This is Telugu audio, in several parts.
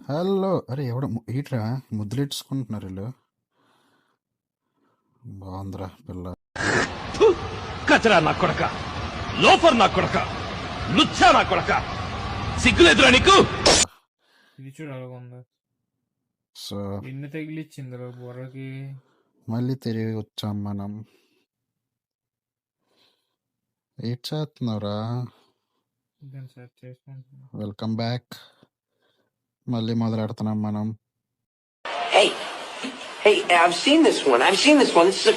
హలో! అరే ఎవడో ఏంట్రా ముద్దులెట్టేసుకుంటున్నారు ఈళ్ళు. బావుందిరా పిల్ల. ఫు! కచరా నా కొడక, లోఫర్ నా కొడక, లుచ్చా నా కొడక, సిగ్గులేదురా నీకు? ఇది చూడు అలాగుంది. సో ఎన్ని తగిలిచ్చిందిరా బుర్రకి. మళ్ళీ తిరిగి వచ్చాం మనం. ఏం చేస్తున్నావురా? దాన్ని సెర్చ్ చేసుకుంటున్నా. Welcome back. మళ్ళీ మొదలెడుతున్నాం మనం. Hey, hey, I've seen this one. This is a...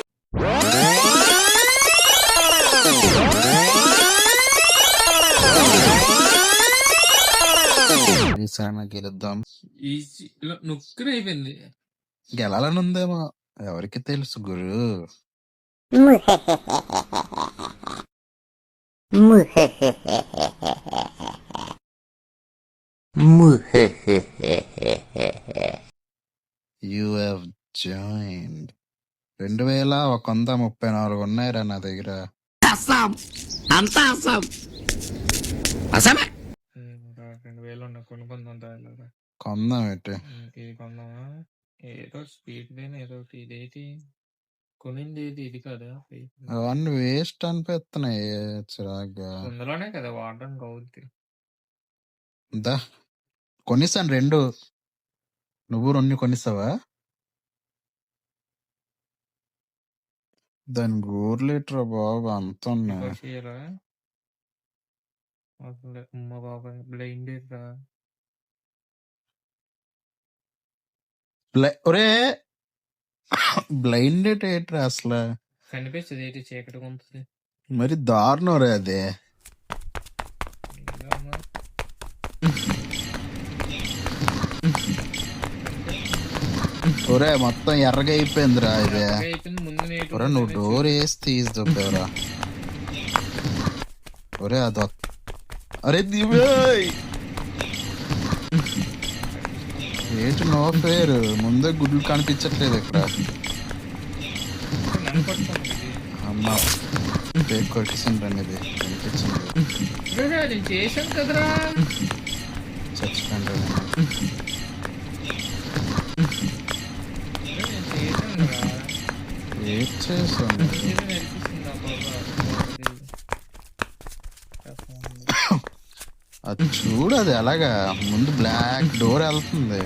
ఈసారి గెలుద్దాం. ఇలా నొక్కుని అయిపోయింది. గెలాలని ఉందేమో ఎవరికి తెలుసు గురు. You have joined. 2134 ఉన్నాయిరా నా దగ్గర. అంతా అసమే 2000 ఉన్నాయి, కొనుక్కుందా కొందాం ఏంటి? ఇది కొందామా? ఏదో స్పీడ్ ఏదో ఒకటి. ఇదేటి కొనింది ఏది? ఇది కదా అవన్నీ వేస్ట్ అనిపిస్తున్నాయి చిరాగ్గా. ఇందులోనే కదా వాడడానికి అవుద్ది. దా కొనిస్తాను 2. నువ్వు 2 కొనిస్తావా? దాని గోర్లేట్రా బాబు అంత ఉన్నాయి. అసలు అమ్మ బాబాయ్ బ్లైండ్ రా. ఒరే బ్లైండ్ ఏంట్రా అసలు? కనిపిస్తుంది ఏంటి? చీకటి ఉంటుంది మరి దారుణం రే అదే. ఒరే మొత్తం ఎర్రగా అయిపోయిందిరా ఇదే. ఒరే నువ్వు డోర్ వేసి తీసిదొబ్బేవరా. ఒరే అరే దివ్యాయ్ ఏంటి నో పేరు? ముందే గుడ్లు కనిపించట్లేదు ఇక్కడ. అమ్మా పేరు కొట్టేసిండ్రండి. ఇది కనిపించింది. చేశాను కదరా. చచ్చిపోయిండ్రా. ఏం చేసాను? అది చూడు, అది ఎలాగా ముందు బ్లాక్ డోర్ వెళ్తుంది.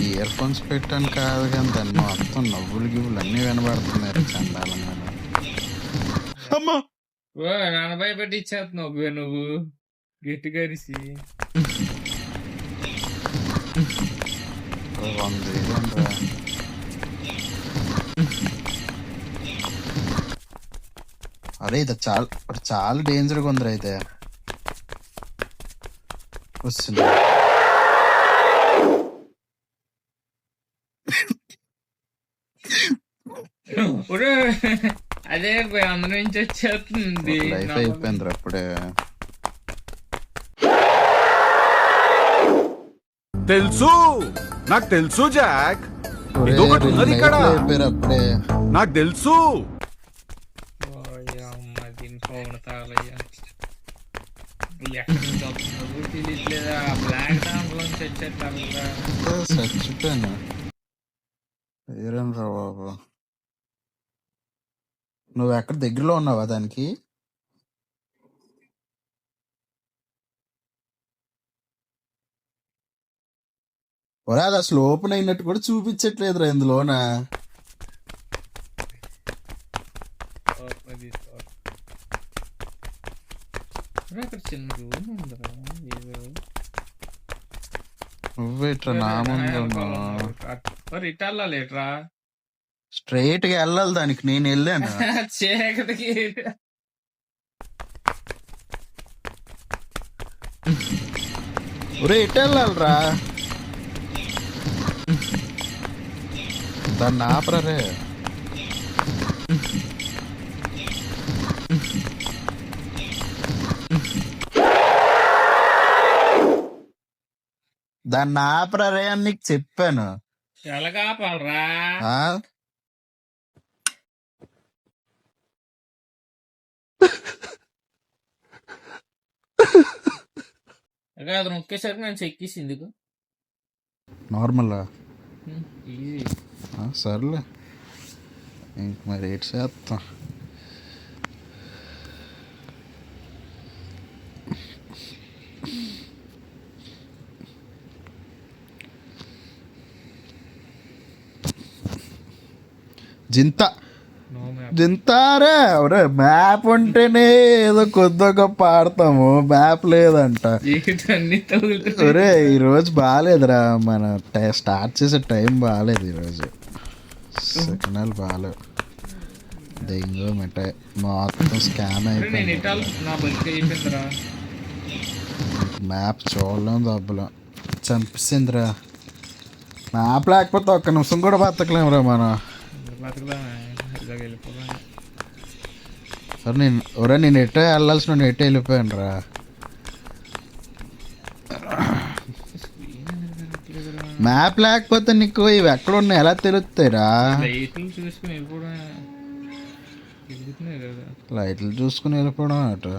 ఇయర్ ఫోన్స్ పెట్టాను కాదు కానీ దాన్ని మొత్తం నవ్వులు గివ్వులు అన్ని వినబడుతున్నాయి చండాలంగా. నాన్న భయపెట్టి ఇచ్చేస్తున్నావు నువ్వు గట్టిగా అరిసి. 100 అరే ఇది చాలా డేంజర్గా ఉందిరా. అయితే వస్తుంది. అదే అందరి నుంచి వచ్చేస్తుంది. లైఫ్ అయిపోయిందిరా అప్పుడే. తెలుసు, నాకు తెలుసు జాక్. అప్పుడే నాకు తెలుసు. తెలియట్లేదా? బ్లాక్ దాంట్లోంచి చచ్చిపోయాను. ఏరనరా బాబు. నువ్వు ఎక్కడ దగ్గరలో ఉన్నావా దానికి? ఒరే అది అసలు ఓపెన్ అయినట్టు కూడా చూపించట్లేదురా ఇందులోన. చిన్న రూమ్ ఉందిరా. నువ్వేట్రా నా ముందు ఇటల్లేట్రా? స్ట్రైట్ గా వెళ్ళాలి దానికి. నేను వెళ్ళాను చీకటికి. ఒరే ఇటు వెళ్ళాలిరా. దాన్ని ఆపరే. దాన్ని ఆపరే అని నీకు చెప్పాను. ఎలాగాపాలరా? అదే అది నొక్కేసరికి నేను చెక్కేసి ఎందుకు నార్మల్గా ఈజీ. సర్లే ఇంక మరి ఏటి చేస్తాం. Zinta no map. జింతారే ఒరే మ్యాప్ ఉంటేనే ఏదో కొద్దిగా పాడతాము, మ్యాప్ లేదంట. అన్ని తగులుతుంది. ఒరే ఈరోజు బాగాలేదురా, మన స్టార్ట్ చేసే టైం బాగాలేదు ఈరోజు, సెకండాలు బాగాలేవు. దెంగో మిఠాయి మొత్తం స్కాన్ నేను అయిపోయింది. ఇటాల్ నా బతికి అయిపోయిందిరా. మ్యాప్ చూడలేం దబ్బలం చంపిస్తుందిరా. మ్యాప్ లేకపోతే ఒక్క నిమిషం కూడా బతకలేమురా మనం. బతకదా ఇలాగ వెళ్ళిపోదా. సరే నేను ఎటో వెళ్ళాల్సిన నేను ఎటో వెళ్ళిపోయాను రా. మ్యాప్ లేకపోతే నీకు ఇవి ఎక్కడ ఉన్నాయి ఎలా తెలుస్తాయిరా? లైట్లు చూసుకుని వెళ్ళిపోవడం వెళ్తున్నాయి కదా. లైట్లు చూసుకుని వెళ్ళిపోవడం అటు.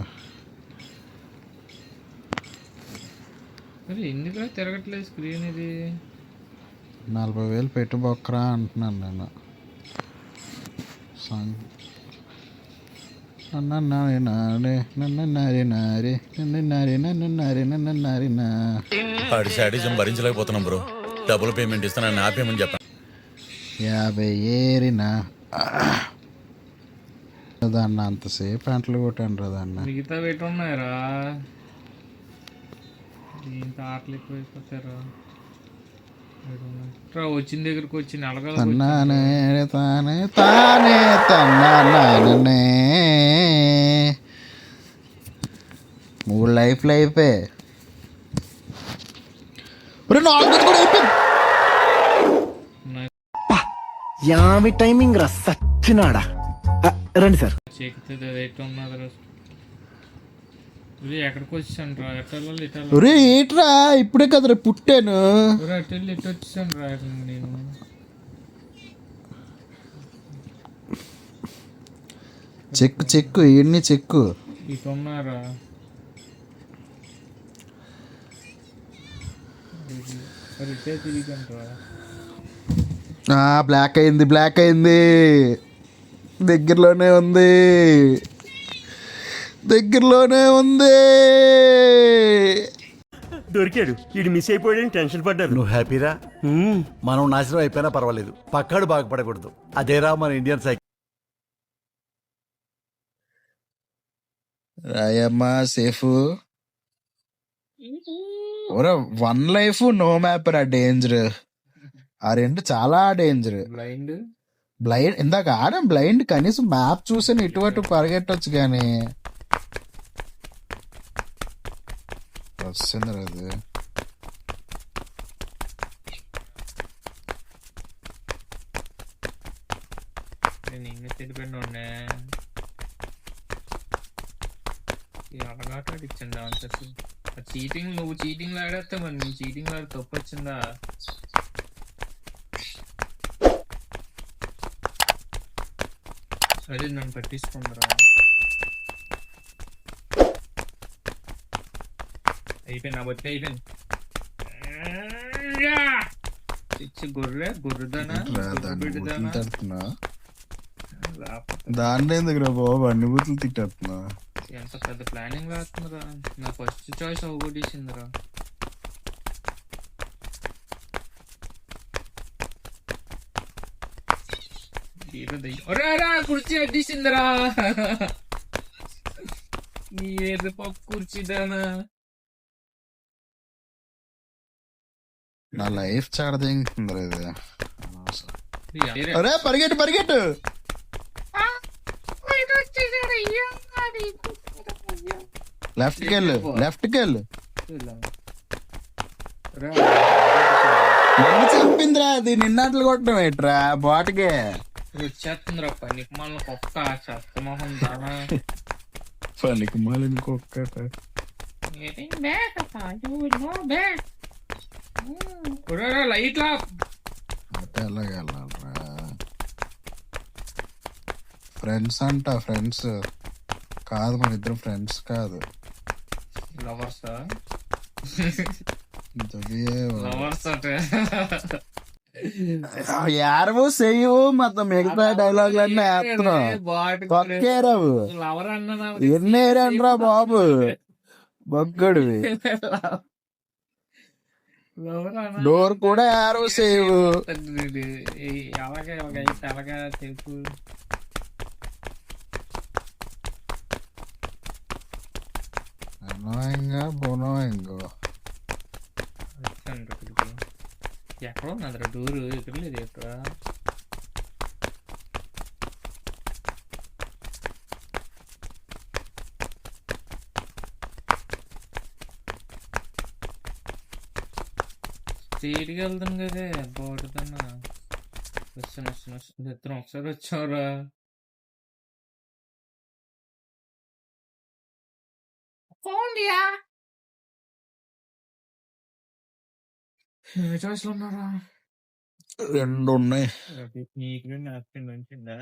మరి ఎందుకు తిరగట్లేదు స్క్రీన్ ఇది? 40,000 పెట్టి బొక్కరా అంటున్నాను నేను. వాడి శాడిజం భరించలేకపోతున్నాం బ్రో. డబుల్ పేమెంట్ ఇస్తానని ఆపేయమని చెప్పాను. 50 ఏరినా దాన్ని అంతసేపు అంటలు కొట్టాను రా దాన్ని. మిగతా పెట్టి ఉన్నాయరా, దీంతో ఆటలు ఎక్కువ అయిపోతారా. వచ్చిన దగ్గరకు వచ్చి నెలగల తన్నానే తానే తానే తన్నానే 3 లైఫ్లు అయిపోయి 4 కూడా అయిపోయింది. యామి టైమింగ్ రా సచ్చినాడా. రండి సార్. చెక్కుతుంది అది ఎట్లా ఉన్నది. ఎక్కడికి వచ్చాను రా, ఎట్లా ఇట్లా ఒరే ఏట్రా ఇప్పుడే కదరా పుట్టాను. అటు వెళ్ళి ఇటు వచ్చాను రా నేను. చెక్కు ఎన్ని చెక్కు ఇటు ఉన్నారా. ఇటే తిరిగాను రా. బ్లాక్ అయింది దగ్గరలోనే ఉంది. దొరికాడు. వీడు మిస్ అయిపోయాడని టెన్షన్ పడ్డారు. నువ్వు హ్యాపీరా? మనం నాశనం అయిపోయినా పర్వాలేదు, పక్కాడు బాగుపడకూడదు. అదేరా మన ఇండియన్ సైకిల్. రాయమ్మా సేఫ్. ఒరే 1 లైఫ్ నో మ్యాప్ రా డేంజర్. ఆ 2 చాలా డేంజర్. బ్లైండ్ ఇందాక ఆడం బ్లైండ్ కనీసం మ్యాప్ చూసి ఇటు పరిగెట్టొచ్చు కానీ వస్తుంది అది. నేను తెలిపోయిన అలగాట ఇచ్చండి ఆన్సర్స్. చీటింగ్ నువ్వు చీటింగ్ ఆడేస్తే మరి నీ చీటింగ్ ఆడి తప్పు వచ్చిందా? అదే నన్ను పట్టించుకుందరా. అయిపోయింది నా బట్టి అయిపోయింది. గొర్రెదానా దాన్ని ఎందుకు రా బాబు అన్ని బూతులు తిట్టేస్తున్నా. ఎంత పెద్ద ప్లానింగ్ రాస్తుందిరా. నా ఫస్ట్ చాయిస్ అవగొట్టేసిందిరా. కుర్చీ అడ్డేసిందిరా. ఏది పప్పు కుర్చీదానా. నా లైఫ్ చాడదింటుందిరా ఇది. అరే పరిగెట్టు లెఫ్ట్కి వెళ్ళు. నన్ను చంపిందిరా అది. నిన్నట్లు కొట్టడం ఏంట్రా బాటకే. వచ్చేస్తుందిరా పనికి మళ్ళీ కుక్క చెత్తమోహం దానా. పనికి మళ్ళీ ఇంకొక్క లైట్లా ఎలాగ వెళ్ళాలరా. ఫ్రెండ్స్ అంట. ఫ్రెండ్స్ కాదు మన ఇద్దరు ఫ్రెండ్స్ కాదు. లవర్సా? లవర్స్ అంటే యారవో చెయ్యు మొత్తం మిగతా డైలాగులన్నీ వేస్తున్నావు తొక్కేరావు లవర్ అన్నా ఎన్నేరనరా బాబు బొగ్గడివి లవర్ అన్నా డోర్ కూడా యారో సేవ్ అలాగే అలాగా చెప్పు. బోనోయింగ్ ఎక్కడ ఉన్నది డోరు ఇక్కడ లేదు ఎక్కడ స్ట్రీట్కి వెళ్తాను కదే బాగుంటుందన్నా వస్తాను ఇద్దరు ఒకసారి వచ్చావురా చాయిస్ లో ఉన్నారా రెండు ఉన్నాయి. నీకు నచ్చిందా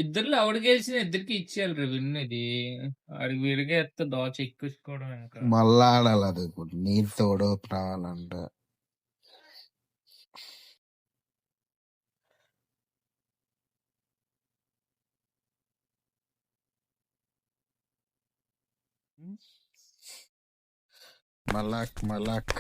ఇద్దరు ఆవిడ గెలిచిన ఇద్దరికి ఇచ్చేయాలి రా విన్ ఇది ఆడికి వీడిగా ఎత్త దోచ ఎక్కుకోవడం ఇంకా మళ్ళా ఆడాలి అది ఇప్పుడు నీరు తోడు రావాలంటే మలాక్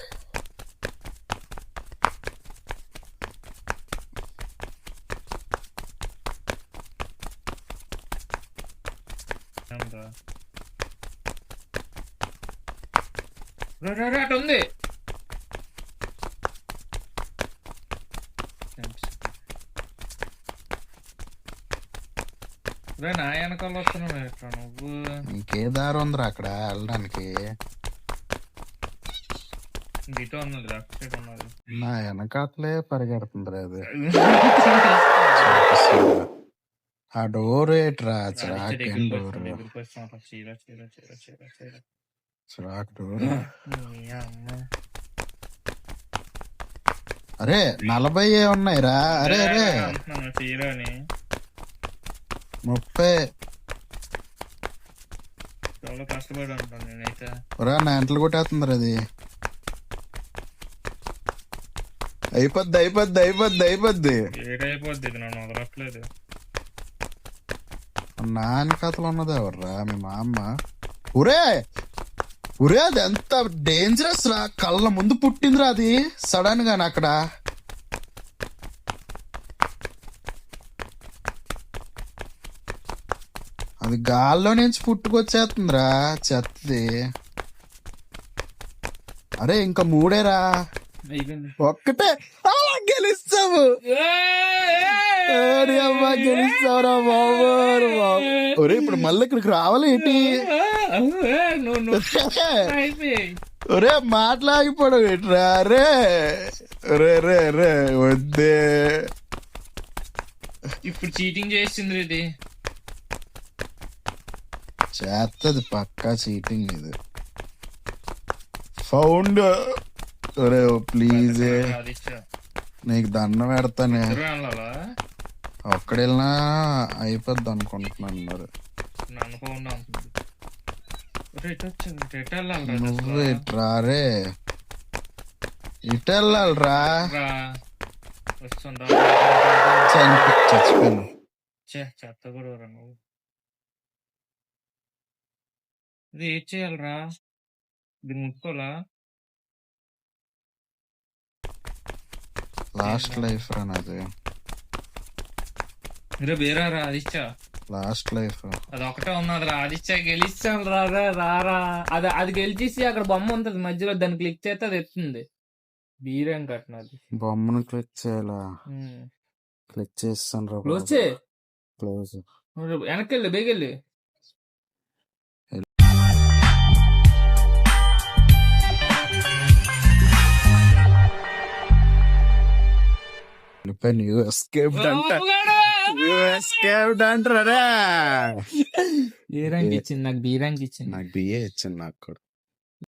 అటు ఉంది నా వెనకాల వస్తున్నావు ఎట్లా నువ్వు ఇంకే దారి ఉందిరా అక్కడ వెళ్ళడానికి. ఇటు ఉన్నది లెఫ్ట్ సైడ్ ఉన్నది నా వెనకాతలే పరిగెడుతుంది అది. ఆ డోర్ ఏట్రా చిరాక్ డోర్ చిరాక్ డోర్. అరే 40 ఉన్నాయిరా. అరే అరే చీరని 30 చాలా కష్టపడి ఉంటాను నేనైతే. రా నా ఎంటలు కొట్టేస్తుంది అది. అయిపోద్ది ఏడైపోద్ది ఇది నన్ను వదలట్లేదు. నా వెనకాతలు ఉన్నది ఎవర్రా మీ మా అమ్మ. ఒరే అది ఎంత డేంజరస్ రా, కళ్ళ ముందు పుట్టిందిరా అది సడన్ గా అక్కడ. అది గాల్లో నుంచి పుట్టుకొచ్చేస్తుందిరా చెత్తది. అరే ఇంకా 3రా, ఒక్కటే గెలుస్తావు. గెలుస్తావురా బాబు. ఒరే ఇప్పుడు మళ్ళీ ఇక్కడికి రావాలి ఏంటి? ఒరే మాట్లాగిపోవడం ఏంట్రా? రే రే రే రే వద్దే. ఇప్పుడు చీటింగ్ చేసింది ఇది చేత్తది పక్కా చీటింగ్ ఇది. ఫౌండ్. ఒరే ప్లీజ్ నీకు దండం పెడతానే. ఒక్కడెళ్ళినా అయిపోద్ది అనుకుంటున్నాను. మరి నువ్వు ఇట్రారే, ఇటు వెళ్ళాలిరా. చచ్చిపోయాను. చెత్త కూడా నువ్వు ఇది ఏం చేయాలరా? ఇది ముట్టుకోలా? లాస్ట్ లైఫ్ రా నాది. వేరేరా ఆదిత్య లాస్ట్ లైఫ్ అది ఒకటే ఉన్నది రా. ఆదిత్య గెలిచాను రారా. అది గెలిచేసి అక్కడ బొమ్మ ఉంటది మధ్యలో, దాన్ని క్లిక్ చేస్తే అది ఎత్తుంది. బీరేం కట్టినది బొమ్మను క్లిక్ చేయాలా? క్లిక్ చేస్తాను రా. క్లోజ్ వెనకెళ్ళి బేగెళ్ళి. ఏ ర్యాంక్ ఇచ్చింది నాకు? బి ర్యాంక్ ఇచ్చింది. నాకు బిఏ ఇచ్చింది నాకు కూడా.